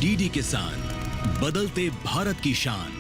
DD किसान, बदलते भारत की शान।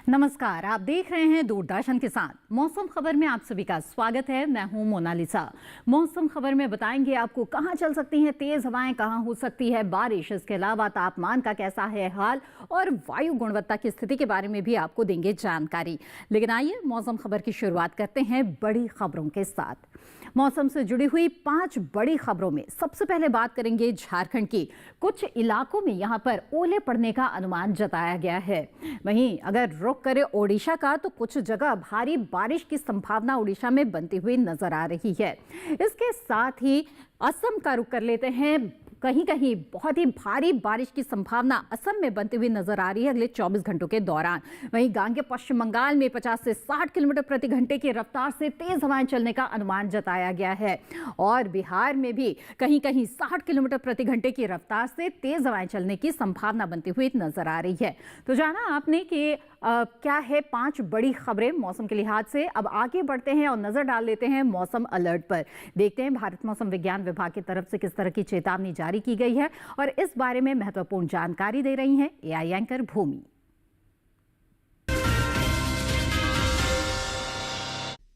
नमस्कार, आप देख रहे हैं दूरदर्शन किसान। मौसम खबर में आप सभी का स्वागत है। मैं हूं मोनालिसा। मौसम खबर में बताएंगे आपको कहां चल सकती हैं तेज हवाएं, कहां हो सकती है बारिश। इसके अलावा तापमान का कैसा है हाल और वायु गुणवत्ता की स्थिति के बारे में भी आपको देंगे जानकारी। लेकिन आइए मौसम खबर की शुरुआत करते हैं बड़ी खबरों के साथ। मौसम से जुड़ी हुई 5 बड़ी खबरों में सबसे पहले बात करेंगे झारखंड की। कुछ इलाकों में यहां पर ओले पड़ने का अनुमान जताया गया है। वहीं अगर रुख करे ओडिशा का, तो कुछ जगह भारी बारिश की संभावना ओडिशा में बनती हुई नजर आ रही है। इसके साथ ही असम का रुख कर लेते हैं। कहीं कहीं बहुत ही भारी बारिश की संभावना असम में बनती हुई नजर आ रही है अगले 24 घंटों के दौरान। वहीं गांगे पश्चिम बंगाल में 50 से 60 किलोमीटर प्रति घंटे की रफ्तार से तेज हवाएं चलने का अनुमान जताया गया है। और बिहार में भी कहीं कहीं 60 किलोमीटर प्रति घंटे की रफ्तार से तेज हवाएं चलने की संभावना बनती हुई नजर आ रही है। तो जाना आपने कि क्या है 5 बड़ी खबरें मौसम के लिहाज से। अब आगे बढ़ते हैं और नजर डाल लेते हैं मौसम अलर्ट पर। देखते हैं भारत मौसम विज्ञान विभाग की तरफ से किस तरह की चेतावनी जारी की गई है और इस बारे में महत्वपूर्ण जानकारी दे रही हैं एआई एंकर भूमि।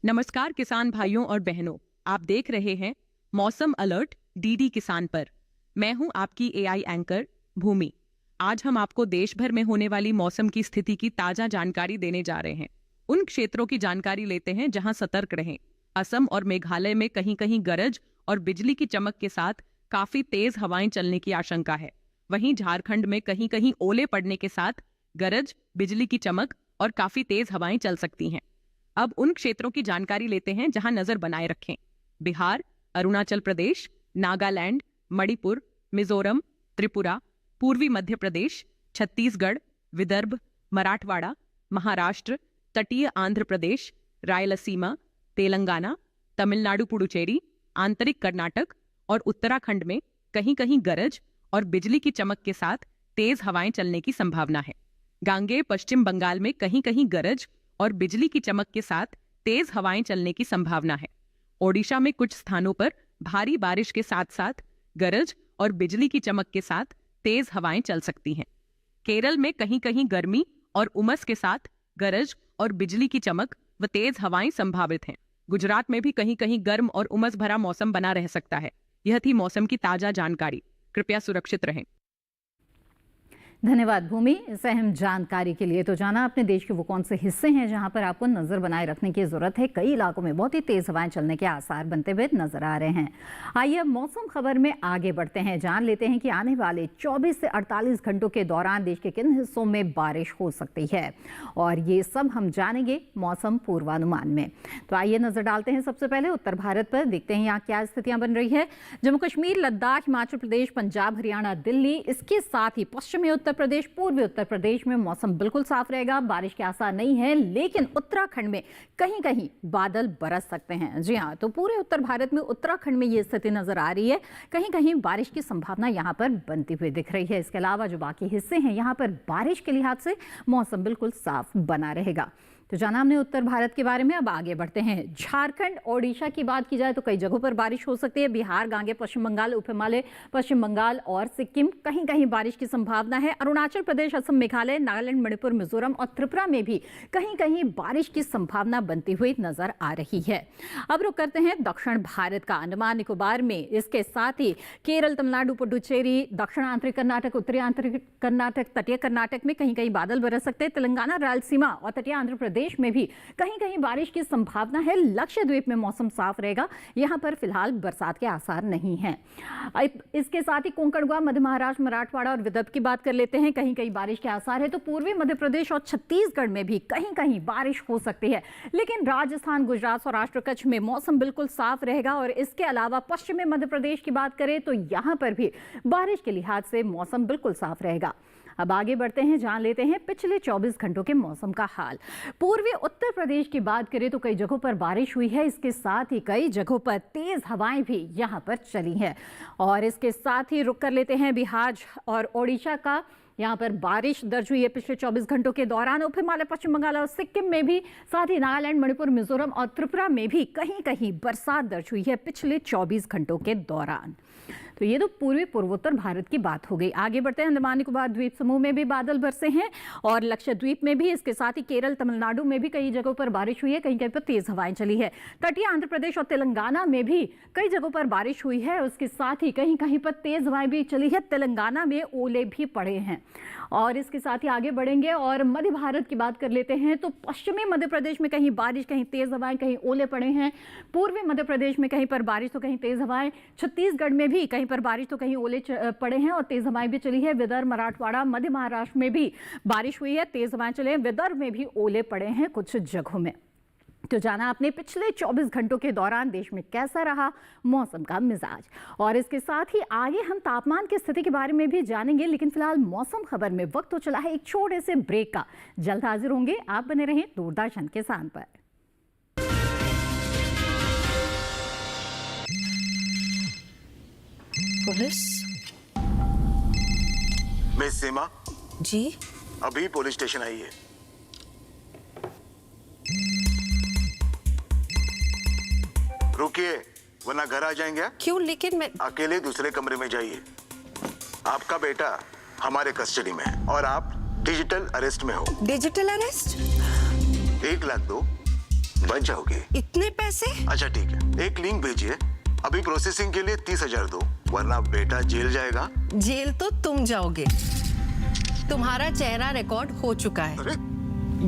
नमस्कार किसान भाइयों और बहनों, आप देख रहे हैं मौसम अलर्ट डीडी किसान पर। मैं हूं आपकी एआई एंकर भूमि। आज हम आपको देश भर में होने वाली मौसम की स्थिति की ताजा जानकारी देने जा रहे हैं। उन क्षेत्रों की जानकारी लेते हैं जहां सतर्क रहें। असम और मेघालय में कहीं कहीं गरज और बिजली की चमक के साथ काफी तेज हवाएं चलने की आशंका है। वहीं झारखंड में कहीं कहीं ओले पड़ने के साथ गरज, बिजली की चमक और काफी तेज हवाएं चल सकती हैं। अब उन क्षेत्रों की जानकारी लेते हैं जहां नजर बनाए रखें। बिहार, अरुणाचल प्रदेश, नागालैंड, मणिपुर, मिजोरम, त्रिपुरा, पूर्वी मध्य प्रदेश, छत्तीसगढ़, विदर्भ, मराठवाड़ा, महाराष्ट्र, तटीय आंध्र प्रदेश, रायलसीमा, तेलंगाना, तमिलनाडु, पुडुचेरी, आंतरिक कर्नाटक और उत्तराखंड में कहीं कहीं गरज और बिजली की चमक के साथ तेज हवाएं चलने की संभावना है। गांगे पश्चिम बंगाल में कहीं कहीं गरज और बिजली की चमक के साथ तेज हवाएं चलने की संभावना है। ओडिशा में कुछ स्थानों पर भारी बारिश के साथ साथ गरज और बिजली की चमक के साथ तेज हवाएं चल सकती हैं। केरल में कहीं कहीं गर्मी और उमस के साथ गरज और बिजली की चमक व तेज हवाएं संभावित हैं। गुजरात में भी कहीं कहीं गर्म और उमस भरा मौसम बना रह सकता है। यह थी मौसम की ताजा जानकारी। कृपया सुरक्षित रहें। धन्यवाद भूमि इस अहम जानकारी के लिए। तो जाना अपने देश के वो कौन से हिस्से हैं जहां पर आपको नजर बनाए रखने की जरूरत है। कई इलाकों में बहुत ही तेज हवाएं चलने के आसार बनते हुए नजर आ रहे हैं। आइए मौसम खबर में आगे बढ़ते हैं, जान लेते हैं कि आने वाले 24 से 48 घंटों के दौरान देश के किन हिस्सों में बारिश हो सकती है। और ये सब हम जानेंगे मौसम पूर्वानुमान में। तो आइए नजर डालते हैं सबसे पहले उत्तर भारत पर। देखते हैं यहाँ क्या स्थितियां बन रही है। जम्मू कश्मीर, लद्दाख, हिमाचल प्रदेश, पंजाब, हरियाणा, दिल्ली, इसके साथ ही पश्चिमी उत्तर प्रदेश, पूर्वी उत्तर प्रदेश में मौसम बिल्कुल साफ रहेगा। बारिश के आसार नहीं है, लेकिन उत्तराखंड में कहीं कहीं बादल बरस सकते हैं। जी हां, तो पूरे उत्तर भारत में उत्तराखंड में ये स्थिति नजर आ रही है। कहीं कहीं बारिश की संभावना यहां पर बनती हुई दिख रही है। इसके अलावा जो बाकी हिस्से हैं यहां पर बारिश के लिहाज से मौसम बिल्कुल साफ बना रहेगा। तो जाना हमने उत्तर भारत के बारे में। अब आगे बढ़ते हैं। झारखंड, ओडिशा की बात की जाए तो कई जगहों पर बारिश हो सकती है। बिहार, गांगे पश्चिम बंगाल, उप हिमालय, पश्चिम बंगाल और सिक्किम, कहीं कहीं बारिश की संभावना है। अरुणाचल प्रदेश, असम, मेघालय, नागालैंड, मणिपुर, मिजोरम और त्रिपुरा में भी कहीं कहीं बारिश की संभावना बनती हुई नजर आ रही है। अब रुक करते हैं दक्षिण भारत का। अंडमान निकोबार में, इसके साथ ही केरल, तमिलनाडु, पुडुचेरी, दक्षिण आंतरिक कर्नाटक, उत्तरी आंतरिक कर्नाटक, तटीय कर्नाटक में कहीं कहीं बादल बरस सकते हैं। तेलंगाना, रायलसीमा और तटीय आंध्र प्रदेश में भी कहीं कहीं बारिश की संभावना है। लक्षद्वीप में मौसम साफ रहेगा। यहां पर फिलहाल बरसात के आसार नहीं हैं। इसके साथ ही कोंकण, गोवा, मध्य महाराष्ट्र, मराठवाड़ा और विदर्भ की बात कर लेते हैं। कहीं कहीं बारिश के आसार है। तो पूर्वी मध्य प्रदेश और छत्तीसगढ़ में भी कहीं कहीं बारिश हो सकती है। लेकिन राजस्थान, गुजरात, सौराष्ट्र, कच्छ में मौसम बिल्कुल साफ रहेगा। और इसके अलावा पश्चिमी मध्य प्रदेश की बात करें तो यहां पर भी बारिश के लिहाज से मौसम बिल्कुल साफ रहेगा। अब आगे बढ़ते हैं, जान लेते हैं पिछले 24 घंटों के मौसम का हाल। पूर्वी उत्तर प्रदेश की बात करें तो कई जगहों पर बारिश हुई है, इसके साथ ही कई जगहों पर तेज हवाएं भी यहां पर चली हैं। और इसके साथ ही रुक कर लेते हैं बिहार और ओडिशा का। यहाँ पर बारिश दर्ज हुई है पिछले 24 घंटों के दौरान। और हिमालय, पश्चिम बंगाल और सिक्किम में भी, साथ ही नागालैंड, मणिपुर, मिजोरम और त्रिपुरा में भी कहीं कहीं बरसात दर्ज हुई है पिछले 24 घंटों के दौरान। तो ये तो पूर्वी पूर्वोत्तर भारत की बात हो गई। आगे बढ़ते हैं, अंडमान निकोबार द्वीप समूह में भी बादल बरसे हैं और लक्षद्वीप में भी, इसके साथ ही केरल, तमिलनाडु में भी कई जगहों पर बारिश हुई है, कहीं कहीं पर तेज हवाएं चली है। तटीय आंध्र प्रदेश और तेलंगाना में भी कई जगहों पर बारिश हुई है, उसके साथ ही कहीं कहीं पर तेज हवाएं भी चली है। तेलंगाना में ओले भी पड़े हैं। और इसके साथ ही आगे बढ़ेंगे और मध्य भारत की बात कर लेते हैं तो पश्चिमी मध्य प्रदेश में कहीं बारिश, कहीं तेज हवाएं, कहीं ओले पड़े हैं। पूर्वी मध्य प्रदेश में कहीं पर बारिश तो कहीं तेज हवाएं। छत्तीसगढ़ में भी कहीं पर बारिश तो कहीं ओले पड़े हैं और तेज हवाएं भी चली है। विदर्भ, मराठवाड़ा, मध्य महाराष्ट्र में भी बारिश हुई है, तेज हवाएं चले हैं। विदर्भ में भी ओले पड़े हैं कुछ जगहों में। तो जाना आपने पिछले 24 घंटों के दौरान देश में कैसा रहा मौसम का मिजाज। और इसके साथ ही आगे हम तापमान की स्थिति के बारे में भी जानेंगे, लेकिन फिलहाल मौसम खबर में वक्त तो चला है एक छोटे से ब्रेक का। जल्द हाजिर होंगे, आप बने रहें दूरदर्शन किसान पर। पुलिस? मिस सीमा जी? अभी पुलिस स्टेशन आई है। रुकिए वरना घर आ जाएंगे। क्यों? लेकिन मैं अकेले दूसरे कमरे में जाइए। आपका बेटा हमारे कस्टडी में है और आप डिजिटल अरेस्ट में हो। Digital arrest? 1 लाख दो, बच जाओगे। इतने पैसे? अच्छा ठीक है, एक लिंक भेजिए। अभी प्रोसेसिंग के लिए 30,000 दो, वरना बेटा जेल जाएगा। जेल तो तुम जाओगे। तुम्हारा चेहरा रिकॉर्ड हो चुका है। अरे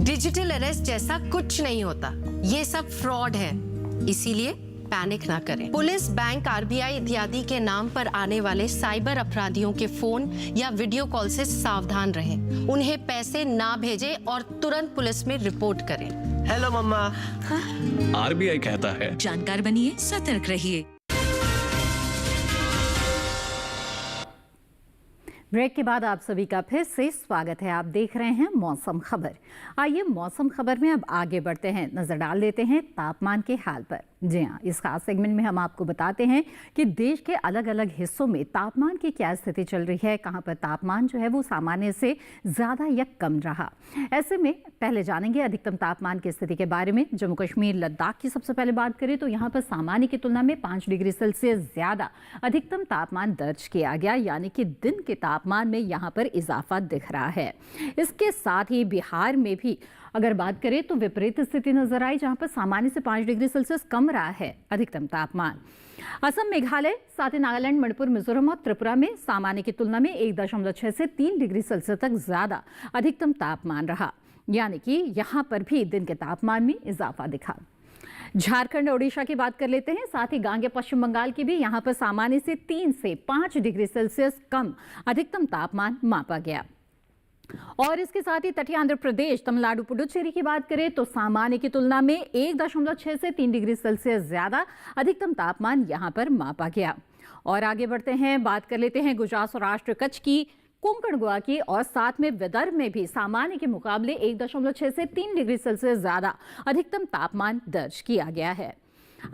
डिजिटल अरेस्ट जैसा कुछ नहीं होता, ये सब फ्रॉड है। इसीलिए पैनिक ना करें। पुलिस, बैंक, आरबीआई इत्यादि के नाम पर आने वाले साइबर अपराधियों के फोन या वीडियो कॉल से सावधान रहें। उन्हें पैसे ना भेजें और तुरंत पुलिस में रिपोर्ट करें। हेलो मम्मा। आरबीआई कहता है, जानकार बनिए, सतर्क रहिए। ब्रेक के बाद आप सभी का फिर से स्वागत है। आप देख रहे हैं मौसम खबर। आइए मौसम खबर में अब आगे बढ़ते हैं, नजर डाल लेते हैं तापमान के हाल पर। जी हाँ, इस खास सेगमेंट में हम आपको बताते हैं कि देश के अलग अलग हिस्सों में तापमान की क्या स्थिति चल रही है, कहाँ पर तापमान जो है वो सामान्य से ज़्यादा या कम रहा। ऐसे में पहले जानेंगे अधिकतम तापमान की स्थिति के बारे में। जम्मू कश्मीर, लद्दाख की सबसे पहले बात करें तो यहाँ पर सामान्य की तुलना में 5 डिग्री सेल्सियस ज़्यादा अधिकतम तापमान दर्ज किया गया, यानी कि दिन के तापमान में यहाँ पर इजाफा दिख रहा है। इसके साथ ही बिहार में भी अगर बात करें तो विपरीत स्थिति नजर आई, जहां पर सामान्य से 5 डिग्री सेल्सियस कम रहा है अधिकतम तापमान। असम, मेघालय, साथ ही नागालैंड, मणिपुर, मिजोरम और त्रिपुरा में सामान्य की तुलना में 1.6 से 3 डिग्री सेल्सियस तक ज्यादा अधिकतम तापमान रहा, यानी कि यहां पर भी दिन के तापमान में इजाफा दिखा। झारखंड, ओडिशा की बात कर लेते हैं, साथ ही गांगे, पश्चिम बंगाल की भी यहां पर सामान्य से 3 से 5 डिग्री सेल्सियस कम अधिकतम तापमान मापा गया। और इसके साथ ही तटीय आंध्र प्रदेश, तमिलनाडु, पुडुचेरी की बात करें तो सामान्य की तुलना में 1.6 से 3 डिग्री सेल्सियस ज्यादा अधिकतम तापमान यहां पर मापा गया। और आगे बढ़ते हैं, बात कर लेते हैं गुजरात, सौराष्ट्र, कच्छ की, कोंकण, गोवा की और साथ में विदर्भ में भी सामान्य के मुकाबले 1.6 से 3 डिग्री सेल्सियस ज्यादा अधिकतम तापमान दर्ज किया गया है।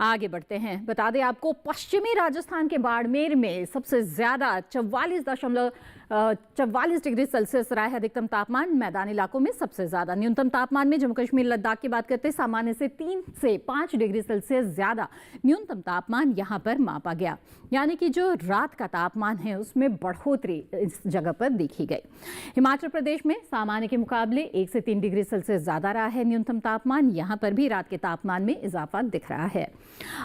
आगे बढ़ते हैं, बता दें आपको पश्चिमी राजस्थान के बाड़मेर में सबसे ज्यादा 44 डिग्री सेल्सियस रहा है अधिकतम तापमान। मैदानी इलाकों में सबसे ज्यादा न्यूनतम तापमान में जम्मू कश्मीर, लद्दाख की बात करते हैं, सामान्य से 3 से 5 डिग्री सेल्सियस ज्यादा न्यूनतम तापमान यहां पर मापा गया, यानी कि जो रात का तापमान है उसमें बढ़ोतरी इस जगह पर देखी गई। हिमाचल प्रदेश में सामान्य के मुकाबले 1 से 3 डिग्री सेल्सियस ज्यादा रहा है न्यूनतम तापमान, यहां पर भी रात के तापमान में इजाफा दिख रहा है।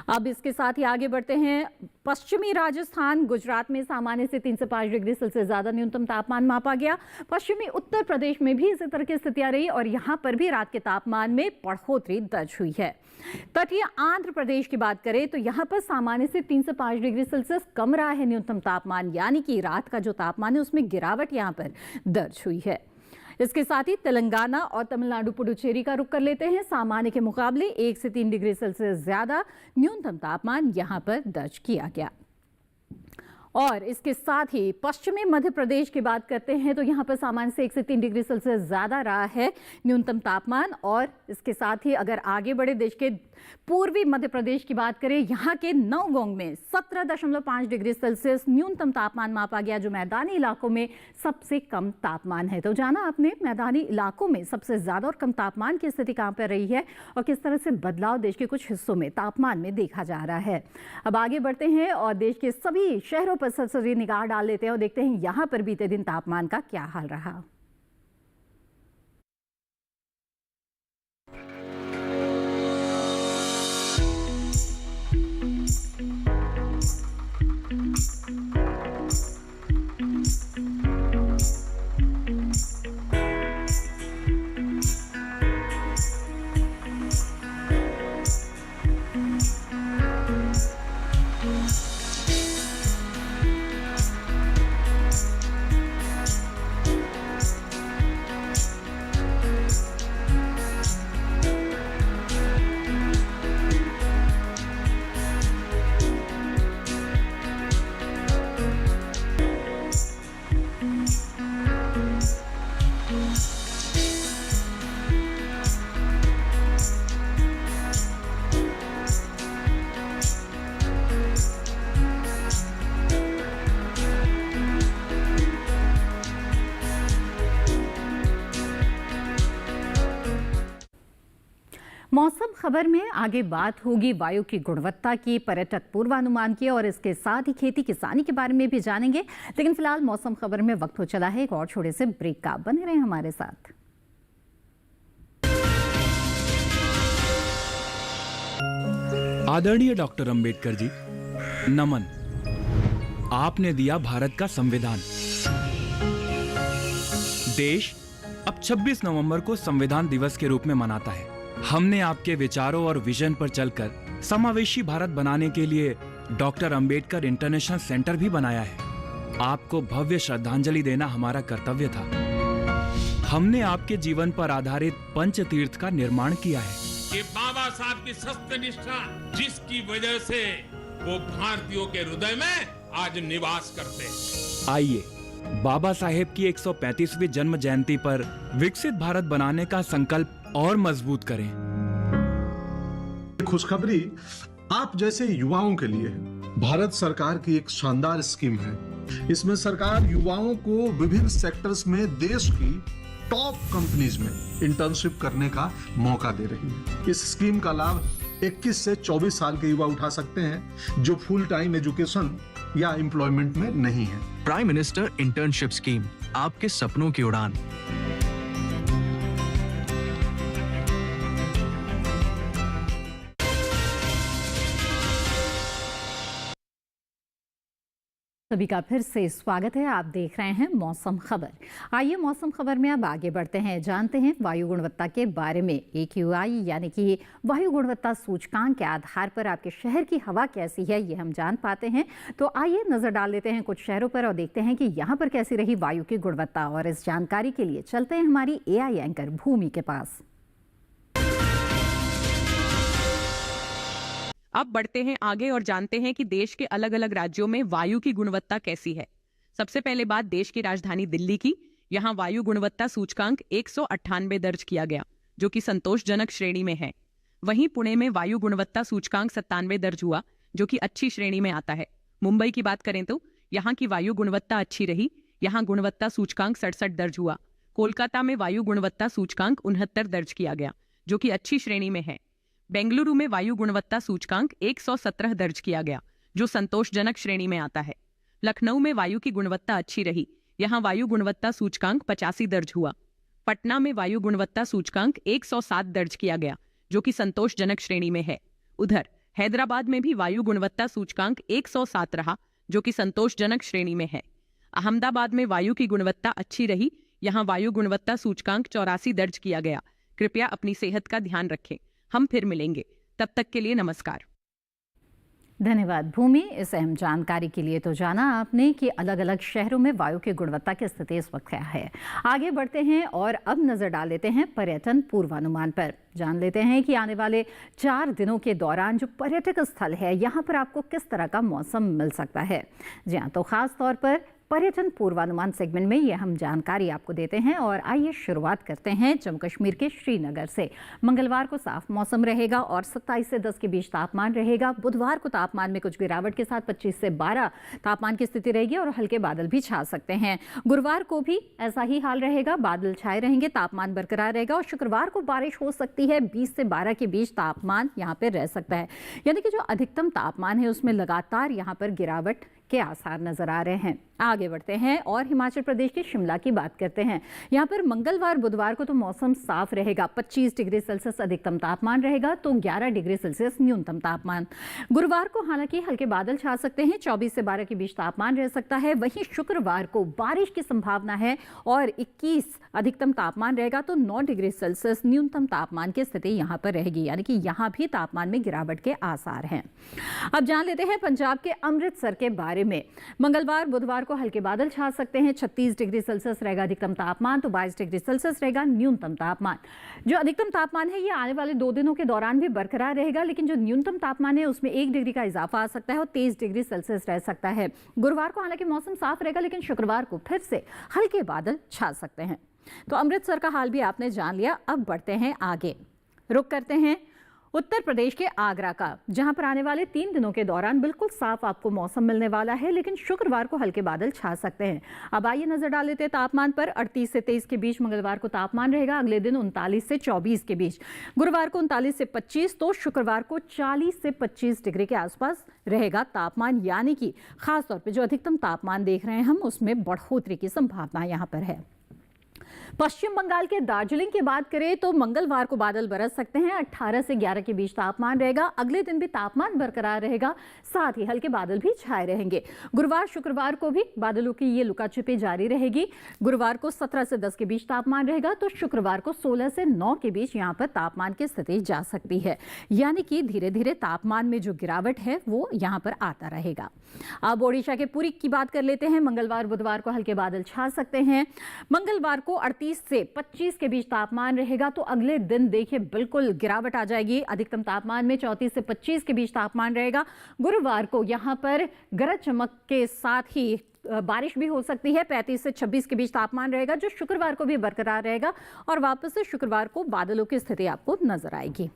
अब इसके साथ ही आगे बढ़ते हैं, पश्चिमी राजस्थान, गुजरात में सामान्य से 3 से 5 डिग्री सेल्सियस ज्यादा न्यूनतम तापमान मापा गया। पश्चिमी उत्तर प्रदेश में भी इसी तरह की स्थितियां रही और यहां पर भी रात के तापमान में बढ़ोतरी दर्ज हुई है। तटीय आंध्र प्रदेश की बात करें तो यहां पर सामान्य से 3 से 5 डिग्री सेल्सियस कम रहा है न्यूनतम तापमान, यानी कि रात का जो तापमान है उसमें गिरावट यहां पर दर्ज हुई है। इसके साथ ही तेलंगाना और तमिलनाडु, पुडुचेरी का रुख कर लेते हैं, सामान्य के मुकाबले 1 से 3 डिग्री सेल्सियस ज्यादा न्यूनतम तापमान यहां पर दर्ज किया गया। और इसके साथ ही पश्चिमी मध्य प्रदेश की बात करते हैं तो यहाँ पर सामान्य से 1 से 3 डिग्री सेल्सियस ज़्यादा रहा है न्यूनतम तापमान। और इसके साथ ही अगर आगे बढ़े देश के पूर्वी मध्य प्रदेश की बात करें, यहाँ के नौगोंग में 17.5 डिग्री सेल्सियस न्यूनतम तापमान मापा गया, जो मैदानी इलाकों में सबसे कम तापमान है। तो जाना आपने मैदानी इलाकों में सबसे ज़्यादा और कम तापमान की स्थिति कहाँ पर रही है और किस तरह से बदलाव देश के कुछ हिस्सों में तापमान में देखा जा रहा है। अब आगे बढ़ते हैं और देश के सभी शहरों पर सरसरी निगाह डाल लेते हैं और देखते हैं यहाँ पर बीते दिन तापमान का क्या हाल रहा। मौसम खबर में आगे बात होगी वायु की गुणवत्ता की, पर्यटक पूर्वानुमान की और इसके साथ ही खेती किसानी के बारे में भी जानेंगे। लेकिन फिलहाल मौसम खबर में वक्त हो चला है एक और छोटे से ब्रेक का। बने रहें हमारे साथ। आदरणीय डॉक्टर अंबेडकर जी, नमन। आपने दिया भारत का संविधान। देश अब 26 नवंबर को संविधान दिवस के रूप में मनाता है। हमने आपके विचारों और विजन पर चलकर समावेशी भारत बनाने के लिए डॉक्टर अंबेडकर इंटरनेशनल सेंटर भी बनाया है। आपको भव्य श्रद्धांजलि देना हमारा कर्तव्य था। हमने आपके जीवन पर आधारित पंच तीर्थ का निर्माण किया है। ये बाबा साहब की सत्यनिष्ठा, जिसकी वजह से वो भारतीयों के हृदय में आज निवास करते हैं। आइए बाबा साहेब की 135वीं जन्म जयंती पर विकसित भारत बनाने का संकल्प और मजबूत करें। खुशखबरी आप जैसे युवाओं के लिए है। भारत सरकार की एक शानदार स्कीम है। इसमें सरकार युवाओं को विभिन्न सेक्टर्स में देश की टॉप कंपनीज में इंटर्नशिप करने का मौका दे रही है। इस स्कीम का लाभ 21 से 24 साल के युवा उठा सकते हैं जो फुल टाइम एजुकेशन या एम्प्लॉयमेंट में नहीं है। प्राइम मिनिस्टर इंटर्नशिप स्कीम, आपके सपनों की उड़ान। सभी का फिर से स्वागत है। आप देख रहे हैं मौसम खबर। आइए मौसम खबर में अब आगे बढ़ते हैं, जानते हैं वायु गुणवत्ता के बारे में। AQI यानी कि वायु गुणवत्ता सूचकांक के आधार पर आपके शहर की हवा कैसी है ये हम जान पाते हैं। तो आइए नजर डाल लेते हैं कुछ शहरों पर और देखते हैं कि यहाँ पर कैसी रही वायु की गुणवत्ता। और इस जानकारी के लिए चलते हैं हमारी AI एंकर भूमि के पास। अब बढ़ते हैं आगे और जानते हैं कि देश के अलग अलग राज्यों में वायु की गुणवत्ता कैसी है। सबसे पहले बात देश की राजधानी दिल्ली की। यहाँ वायु गुणवत्ता सूचकांक 198 दर्ज किया गया, जो कि संतोषजनक श्रेणी में है। वहीं पुणे में वायु गुणवत्ता सूचकांक 97 दर्ज हुआ, जो कि अच्छी श्रेणी में आता है। मुंबई की बात करें तो यहाँ की वायु गुणवत्ता अच्छी रही। यहाँ गुणवत्ता सूचकांक 67 दर्ज हुआ। कोलकाता में वायु गुणवत्ता सूचकांक 69 दर्ज किया गया, जो कि अच्छी श्रेणी में है। बेंगलुरु में वायु गुणवत्ता सूचकांक 117 दर्ज किया गया, जो संतोषजनक श्रेणी में आता है। लखनऊ में वायु की गुणवत्ता अच्छी रही। यहाँ वायु गुणवत्ता सूचकांक 85 दर्ज हुआ। पटना में वायु गुणवत्ता सूचकांक 107 दर्ज किया गया, जो कि संतोषजनक श्रेणी में है। उधर हैदराबाद में भी वायु गुणवत्ता सूचकांक 107 रहा, जो कि संतोषजनक श्रेणी में है। अहमदाबाद में वायु की गुणवत्ता अच्छी रही। यहाँ वायु गुणवत्ता सूचकांक 84 दर्ज किया गया। कृपया अपनी सेहत का ध्यान रखें। हम फिर मिलेंगे, तब तक के लिए नमस्कार। धन्यवाद भूमि, इस अहम जानकारी के लिए। तो जाना आपने कि अलग अलग शहरों में वायु की गुणवत्ता की स्थिति इस वक्त क्या है। आगे बढ़ते हैं और अब नजर डाल लेते हैं पर्यटन पूर्वानुमान पर। जान लेते हैं कि आने वाले 4 दिनों के दौरान जो पर्यटक स्थल है यहाँ पर आपको किस तरह का मौसम मिल सकता है। जी हाँ, तो खास तौर पर पर्यटन पूर्वानुमान सेगमेंट में ये हम जानकारी आपको देते हैं और आइए शुरुआत करते हैं जम्मू कश्मीर के श्रीनगर से। मंगलवार को साफ मौसम रहेगा और 27 से 10 के बीच तापमान रहेगा। बुधवार को तापमान में कुछ गिरावट के साथ 25 से 12 तापमान की स्थिति रहेगी और हल्के बादल भी छा सकते हैं। गुरुवार को भी ऐसा ही हाल रहेगा, बादल छाए रहेंगे, तापमान बरकरार रहेगा और शुक्रवार को बारिश हो सकती है। 20 से 12 के बीच तापमान यहाँ पर रह सकता है, यानी कि जो अधिकतम तापमान है उसमें लगातार यहाँ पर गिरावट के आसार नजर आ रहे हैं। आगे बढ़ते हैं और हिमाचल प्रदेश के शिमला की बात करते हैं। यहाँ पर मंगलवार बुधवार को तो मौसम साफ रहेगा। 25 डिग्री सेल्सियस अधिकतम तापमान रहेगा तो 11 डिग्री सेल्सियस न्यूनतम तापमान। गुरुवार को हालांकि हल्के बादल छा सकते हैं, 24 से 12 के बीच तापमान रह सकता है। वहीं शुक्रवार को बारिश की संभावना है और 21 अधिकतम तापमान रहेगा तो 9 डिग्री सेल्सियस न्यूनतम तापमान की स्थिति यहाँ पर रहेगी, यानी कि यहाँ भी तापमान में गिरावट के आसार हैं। अब जान लेते हैं पंजाब के अमृतसर के बारे में। मंगलवार बुधवार को हल्के बादल छा सकते हैं। 36 डिग्री सेल्सियस रहेगा अधिकतम तापमान तो 22 डिग्री सेल्सियस रहेगा न्यूनतम तापमान। जो अधिकतम तापमान है ये आने वाले 2 दिनों के दौरान भी बरकरार रहेगा, लेकिन जो न्यूनतम तापमान है उसमें 1 डिग्री का इजाफा आ सकता है और 23 डिग्री सेल्सियस रह सकता है। गुरुवार को हालांकि मौसम साफ रहेगा, लेकिन शुक्रवार को फिर से हल्के बादल छा सकते हैं। तो अमृतसर का हाल भी आपने जान लिया। अब बढ़ते हैं आगे, रुक करते हैं उत्तर प्रदेश के आगरा का, जहां पर आने वाले 3 दिनों के दौरान बिल्कुल साफ आपको मौसम मिलने वाला है, लेकिन शुक्रवार को हल्के बादल छा सकते हैं। अब आइए नजर डाल लेते हैं तापमान पर। 38 से 23 के बीच मंगलवार को तापमान रहेगा, अगले दिन 39 से 24 के बीच, गुरुवार को 39 से 25 तो शुक्रवार को 40 से 25 डिग्री के आसपास रहेगा तापमान, यानी कि खासतौर पर जो अधिकतम तापमान देख रहे हैं हम उसमें बढ़ोतरी की संभावना यहाँ पर है। पश्चिम बंगाल के दार्जिलिंग की बात करें तो मंगलवार को बादल बरस सकते हैं। 18 से 11 के बीच तापमान रहेगा, अगले दिन भी तापमान बरकरार रहेगा, साथ ही हल्के बादल भी छाए रहेंगे। गुरुवार शुक्रवार को भी बादलों की ये लुकाछिपी जारी रहेगी। गुरुवार को 17 से 10 के बीच तापमान रहेगा तो शुक्रवार को 16 से 9 के बीच यहाँ पर तापमान की स्थिति जा सकती है, यानी कि धीरे धीरे तापमान में जो गिरावट है वो यहाँ पर आता रहेगा। अब ओडिशा के पुरी की बात कर लेते हैं। मंगलवार बुधवार को हल्के बादल छा सकते हैं। मंगलवार को 38 से 25 के बीच तापमान रहेगा तो अगले दिन देखिए बिल्कुल गिरावट आ जाएगी। अधिकतम तापमान में 34 से 25 के बीच तापमान रहेगा। गुरुवार को यहाँ पर गरज चमक के साथ ही बारिश भी हो सकती है। 35 से 26 के बीच तापमान रहेगा, जो शुक्रवार को भी बरकरार रहेगा और वापस से शुक्रवार को बादलों की स्थिति आपको नजर आएगी।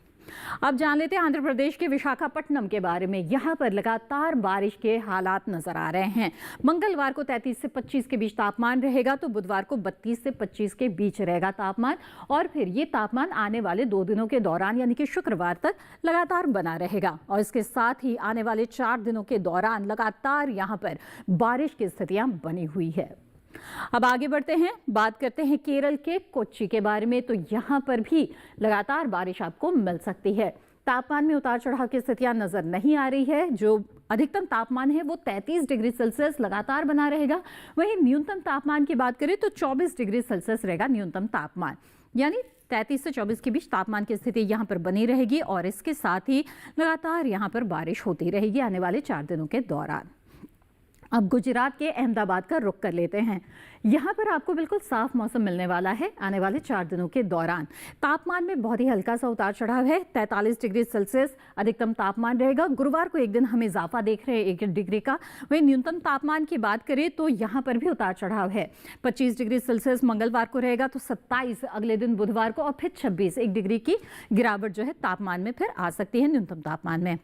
अब जान लेते हैं आंध्र प्रदेश के विशाखापट्टनम के बारे में। यहाँ पर लगातार बारिश के हालात नजर आ रहे हैं। मंगलवार को 33 से 25 के बीच तापमान रहेगा तो बुधवार को 32 से 25 के बीच रहेगा तापमान और फिर ये तापमान आने वाले 2 दिनों के दौरान यानी कि शुक्रवार तक लगातार बना रहेगा और इसके साथ ही आने वाले 4 दिनों के दौरान लगातार यहाँ पर बारिश की स्थितियां बनी हुई है। अब आगे बढ़ते हैं, बात करते हैं केरल के कोच्चि के बारे में। तो यहाँ पर भी लगातार बारिश आपको मिल सकती है। तापमान में उतार चढ़ाव की स्थितियां नजर नहीं आ रही है। जो अधिकतम तापमान है वो 33 डिग्री सेल्सियस लगातार बना रहेगा। वहीं न्यूनतम तापमान की बात करें तो 24 डिग्री सेल्सियस रहेगा न्यूनतम तापमान, यानी 33 से 24 के बीच तापमान की स्थिति यहाँ पर बनी रहेगी और इसके साथ ही लगातार यहाँ पर बारिश होती रहेगी आने वाले 4 दिनों के दौरान। अब गुजरात के अहमदाबाद का रुख कर लेते हैं। यहाँ पर आपको बिल्कुल साफ मौसम मिलने वाला है आने वाले 4 दिनों के दौरान। तापमान में बहुत ही हल्का सा उतार चढ़ाव है। 43 डिग्री सेल्सियस अधिकतम तापमान रहेगा। गुरुवार को एक दिन हम इजाफा देख रहे हैं 1 डिग्री का। वहीं न्यूनतम तापमान की बात करें तो यहाँ पर भी उतार चढ़ाव है। 25 डिग्री सेल्सियस मंगलवार को रहेगा तो 27 अगले दिन बुधवार को और फिर 26 1 डिग्री की गिरावट जो है तापमान में फिर आ सकती है न्यूनतम तापमान में।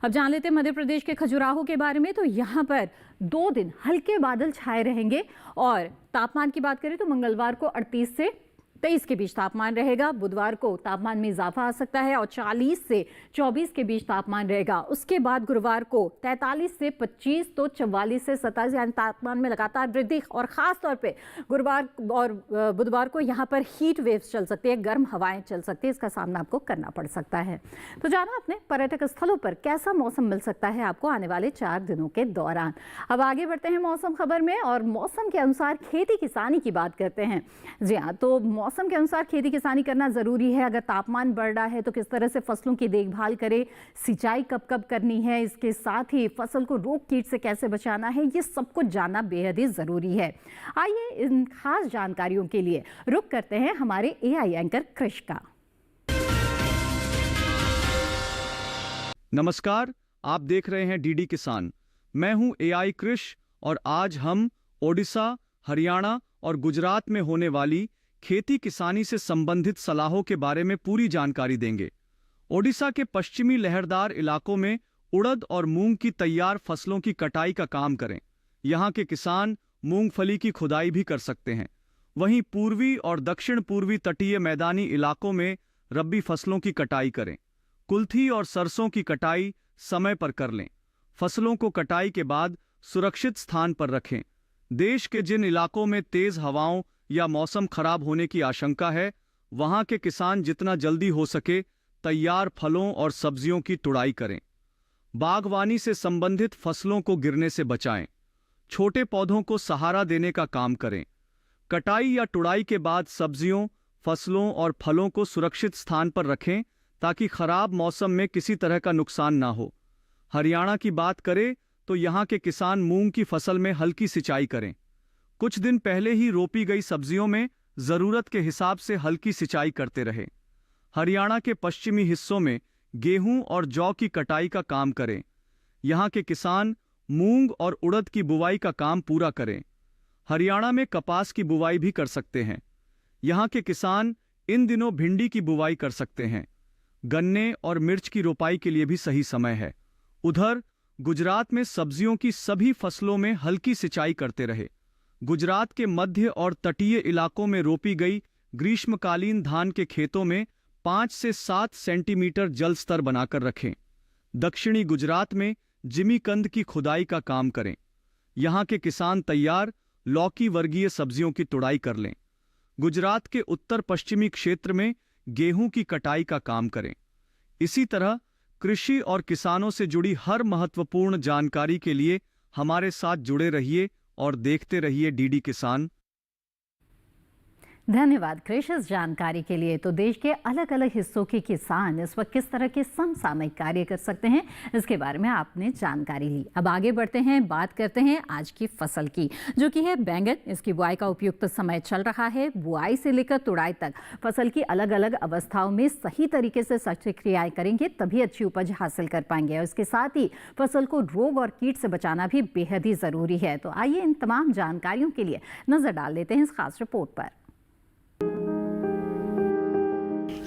अब जान लेते हैं मध्य प्रदेश के खजुराहो के बारे में। तो यहाँ पर 2 दिन हल्के बादल छाए रहेंगे और तापमान की बात करें तो मंगलवार को 38 से 23 के बीच तापमान रहेगा। बुधवार को तापमान में इजाफा आ सकता है और 40 से 24 के बीच तापमान रहेगा। उसके बाद गुरुवार को 43 से 25 तो 44 से 27 यानी तापमान में लगातार वृद्धि और खास तौर पे गुरुवार और बुधवार को यहाँ पर हीट वेव्स चल सकती है, गर्म हवाएं चल सकती है। इसका सामना आपको करना पड़ सकता है। तो जाना अपने पर्यटक स्थलों पर कैसा मौसम मिल सकता है आपको आने वाले 4 दिनों के दौरान। अब आगे बढ़ते हैं मौसम खबर में और मौसम के अनुसार खेती किसानी की बात करते हैं। जी हाँ, तो मौसम के अनुसार खेती किसानी करना जरूरी है। अगर तापमान बढ़ रहा है तो किस तरह से फसलों की देखभाल करें, सिंचाई कब कब करनी है, इसके साथ ही फसल को रोग कीट से कैसे बचाना है, ये सब कुछ जानना बेहद ही जरूरी है। आइए इन खास जानकारियों के लिए रुक करते हैं हमारे AI एंकर कृष का। नमस्कार, आप देख रहे हैं डीडी किसान। मैं हूं एआई कृष और आज हम ओडिशा, हरियाणा और गुजरात में होने वाली खेती किसानी से संबंधित सलाहों के बारे में पूरी जानकारी देंगे। ओडिशा के पश्चिमी लहरदार इलाकों में उड़द और मूंग की तैयार फसलों की कटाई का काम करें। यहाँ के किसान मूंगफली की खुदाई भी कर सकते हैं। वहीं पूर्वी और दक्षिण पूर्वी तटीय मैदानी इलाकों में रबी फसलों की कटाई करें। कुल्थी और सरसों की कटाई समय पर कर लें। फसलों को कटाई के बाद सुरक्षित स्थान पर रखें। देश के जिन इलाकों में तेज हवाओं या मौसम खराब होने की आशंका है, वहां के किसान जितना जल्दी हो सके तैयार फलों और सब्जियों की तुड़ाई करें। बागवानी से संबंधित फसलों को गिरने से बचाएं। छोटे पौधों को सहारा देने का काम करें। कटाई या तुड़ाई के बाद सब्जियों, फसलों और फलों को सुरक्षित स्थान पर रखें ताकि खराब मौसम में किसी तरह का नुकसान ना हो। हरियाणा की बात करें तो यहाँ के किसान मूंग की फसल में हल्की सिंचाई करें। कुछ दिन पहले ही रोपी गई सब्जियों में जरूरत के हिसाब से हल्की सिंचाई करते रहे। हरियाणा के पश्चिमी हिस्सों में गेहूं और जौ की कटाई का काम करें। यहाँ के किसान मूंग और उड़द की बुवाई का काम पूरा करें। हरियाणा में कपास की बुवाई भी कर सकते हैं। यहाँ के किसान इन दिनों भिंडी की बुवाई कर सकते हैं। गन्ने और मिर्च की रोपाई के लिए भी सही समय है। उधर गुजरात में सब्जियों की सभी फसलों में हल्की सिंचाई करते रहे। गुजरात के मध्य और तटीय इलाकों में रोपी गई ग्रीष्मकालीन धान के खेतों में 5 से 7 सेंटीमीटर जल स्तर बनाकर रखें। दक्षिणी गुजरात में जिमीकंद की खुदाई का काम करें। यहाँ के किसान तैयार लौकी वर्गीय सब्जियों की तुड़ाई कर लें। गुजरात के उत्तर पश्चिमी क्षेत्र में गेहूं की कटाई का काम करें। इसी तरह कृषि और किसानों से जुड़ी हर महत्वपूर्ण जानकारी के लिए हमारे साथ जुड़े रहिए और देखते रहिए डीडी किसान। धन्यवाद कृष इस जानकारी के लिए। तो देश के अलग अलग हिस्सों के किसान इस वक्त किस तरह के समसामयिक कार्य कर सकते हैं, इसके बारे में आपने जानकारी ली। अब आगे बढ़ते हैं, बात करते हैं आज की फसल की, जो कि है बैंगन। इसकी बुआई का उपयुक्त समय चल रहा है। बुआई से लेकर तुड़ाई तक फसल की अलग अलग अवस्थाओं में सही तरीके से सच्ची क्रियाएं करेंगे तभी अच्छी उपज हासिल कर पाएंगे। और इसके साथ ही फसल को रोग और कीट से बचाना भी बेहद ही जरूरी है। तो आइए इन तमाम जानकारियों के लिए नजर डाल लेते हैं इस खास रिपोर्ट पर।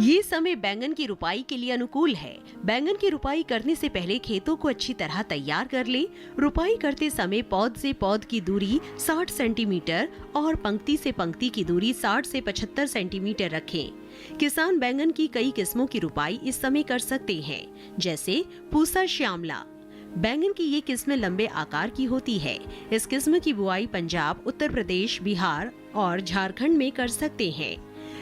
ये समय बैंगन की रुपाई के लिए अनुकूल है। बैंगन की रुपाई करने से पहले खेतों को अच्छी तरह तैयार कर लें। रुपाई करते समय पौध से पौध की दूरी 60 सेंटीमीटर और पंक्ति से पंक्ति की दूरी 60 से 75 सेंटीमीटर रखें। किसान बैंगन की कई किस्मों की रुपाई इस समय कर सकते हैं, जैसे पूसा श्यामला। बैंगन की ये किस्म लंबे आकार की होती है। इस किस्म की बुआई पंजाब, उत्तर प्रदेश, बिहार और झारखंड में कर सकते हैं।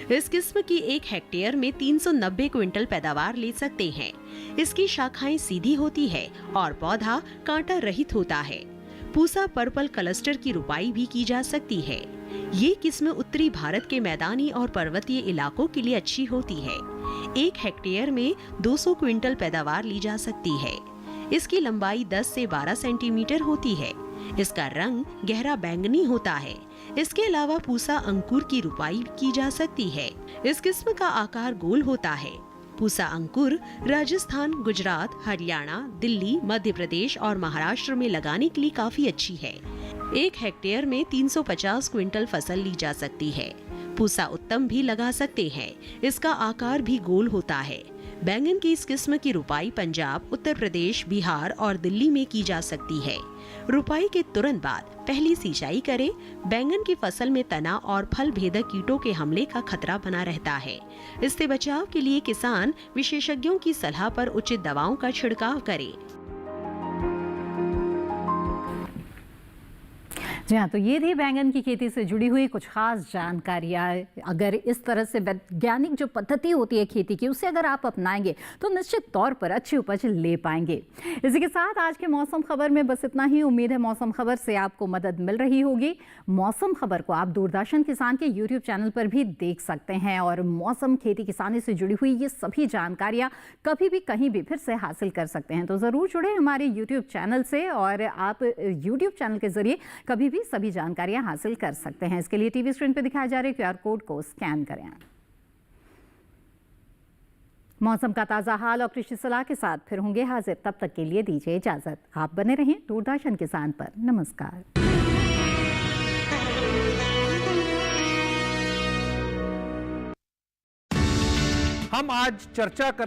इस किस्म की 1 हेक्टेयर में 390 क्विंटल पैदावार ले सकते हैं। इसकी शाखाएं सीधी होती है और पौधा कांटा रहित होता है। पूसा पर्पल क्लस्टर की रुपाई भी की जा सकती है। ये किस्म उत्तरी भारत के मैदानी और पर्वतीय इलाकों के लिए अच्छी होती है। 1 हेक्टेयर में 200 क्विंटल पैदावार ली जा सकती है। इसकी लंबाई 10 से 12 सेंटीमीटर होती है। इसका रंग गहरा बैंगनी होता है। इसके अलावा पूसा अंकुर की रुपाई की जा सकती है। इस किस्म का आकार गोल होता है। पूसा अंकुर राजस्थान, गुजरात, हरियाणा, दिल्ली, मध्य प्रदेश और महाराष्ट्र में लगाने के लिए काफी अच्छी है। 1 हेक्टेयर में 350 क्विंटल फसल ली जा सकती है। पूसा उत्तम भी लगा सकते हैं। इसका आकार भी गोल होता है। बैंगन की इस किस्म की रुपाई पंजाब, उत्तर प्रदेश, बिहार और दिल्ली में की जा सकती है। रुपाई के तुरंत बाद पहली सिंचाई करें। बैंगन की फसल में तना और फल भेदक कीटों के हमले का खतरा बना रहता है। इससे बचाव के लिए किसान विशेषज्ञों की सलाह पर उचित दवाओं का छिड़काव करें। जी हाँ, तो ये थी बैंगन की खेती से जुड़ी हुई कुछ खास जानकारियाँ। अगर इस तरह से वैज्ञानिक जो पद्धति होती है खेती की, उसे अगर आप अपनाएंगे तो निश्चित तौर पर अच्छी उपज ले पाएंगे। इसी के साथ आज के मौसम खबर में बस इतना ही। उम्मीद है मौसम खबर से आपको मदद मिल रही होगी। मौसम खबर को आप दूरदर्शन किसान के यूट्यूब चैनल पर भी देख सकते हैं और मौसम, खेती, किसानी से जुड़ी हुई ये सभी जानकारियाँ कभी भी कहीं भी फिर से हासिल कर सकते हैं। तो ज़रूर जुड़े हमारे यूट्यूब चैनल से और आप यूट्यूब चैनल के जरिए कभी भी सभी जानकारियां हासिल कर सकते हैं। इसके लिए टीवी स्क्रीन पर दिखाए जा रहे QR कोड को स्कैन करें। मौसम का ताज़ा हाल और कृषि सलाह के साथ फिर होंगे हाजिर। तब तक के लिए दीजिए इजाजत। आप बने रहें दूरदर्शन किसान पर। नमस्कार। हम आज चर्चा कर